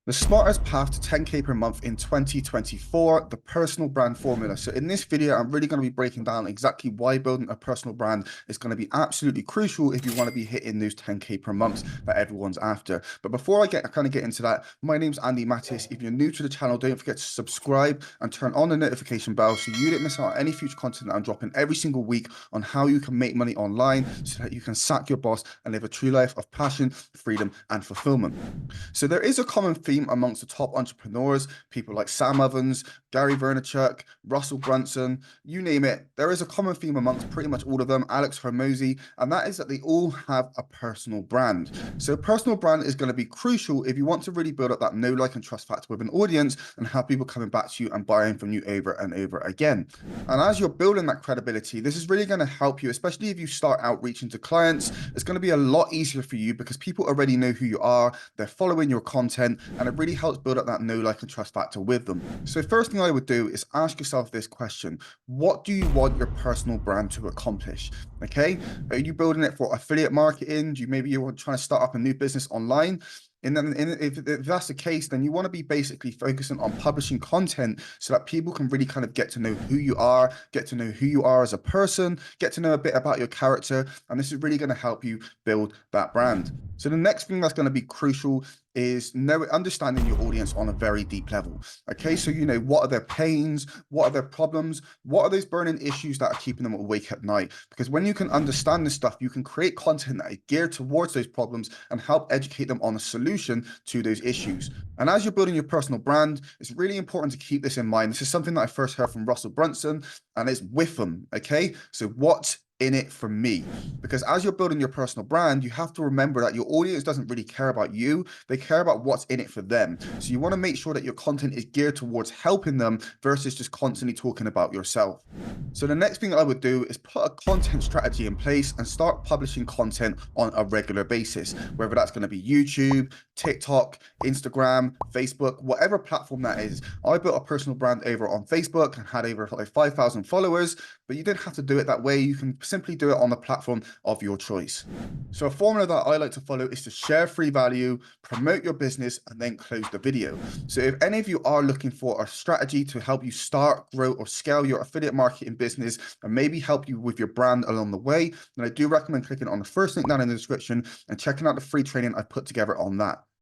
The smartest path to 10K per month in 2024, the personal brand formula. So in this video, I'm really going to be breaking down exactly why building a personal brand is going to be absolutely crucial if you want to be hitting those 10K per month that everyone's after. But before I get into that, my name's Andy Mattis. If you're new to the channel, don't forget to subscribe and turn on the notification bell so you don't miss out on any future content that I'm dropping every single week on how you can make money online so that you can sack your boss and live a true life of passion, freedom, and fulfillment. So there is a common theme amongst the top entrepreneurs, people like Sam Ovens, Gary Vaynerchuk, Russell Brunson, you name it. There is a common theme amongst pretty much all of them, Alex Hormozy, and that is that they all have a personal brand. So a personal brand is going to be crucial if you want to really build up that know, like, and trust factor with an audience and have people coming back to you and buying from you over and over again. And as you're building that credibility, this is really going to help you, especially if you start out reaching to clients. It's going to be a lot easier for you because people already know who you are, they're following your content, and it really helps build up that know, like, and trust factor with them. So first thing I would do is ask yourself this question: what do you want your personal brand to accomplish? Okay, are you building it for affiliate marketing? Do you maybe you're trying to start up a new business online? And then if that's the case, then you want to be basically focusing on publishing content so that people can really kind of get to know who you are, get to know who you are as a person, get to know a bit about your character. And this is really going to help you build that brand. So the next thing that's going to be crucial is understanding your audience on a very deep level. Okay, so what are their pains, what are their problems, what are those burning issues that are keeping them awake at night? Because when you can understand this stuff, you can create content that is geared towards those problems and help educate them on a solution to those issues. And as you're building your personal brand, it's really important to keep this in mind. This is something that I first heard from Russell Brunson, and it's with them. Okay, so what's in it for me? Because as you're building your personal brand, you have to remember that your audience doesn't really care about you, they care about what's in it for them. So you want to make sure that your content is geared towards helping them versus just constantly talking about yourself. So the next thing that I would do is put a content strategy in place and start publishing content on a regular basis, whether that's going to be YouTube, TikTok, Instagram, Facebook, whatever platform that is. I built a personal brand over on Facebook and had over like 5,000 followers, but you don't have to do it that way. You can simply do it on the platform of your choice. So a formula that I like to follow is to share free value, promote your business, and then close the video. So if any of you are looking for a strategy to help you start, grow, or scale your affiliate marketing business and maybe help you with your brand along the way, then I do recommend clicking on the first link down in the description and checking out the free training I put together on that.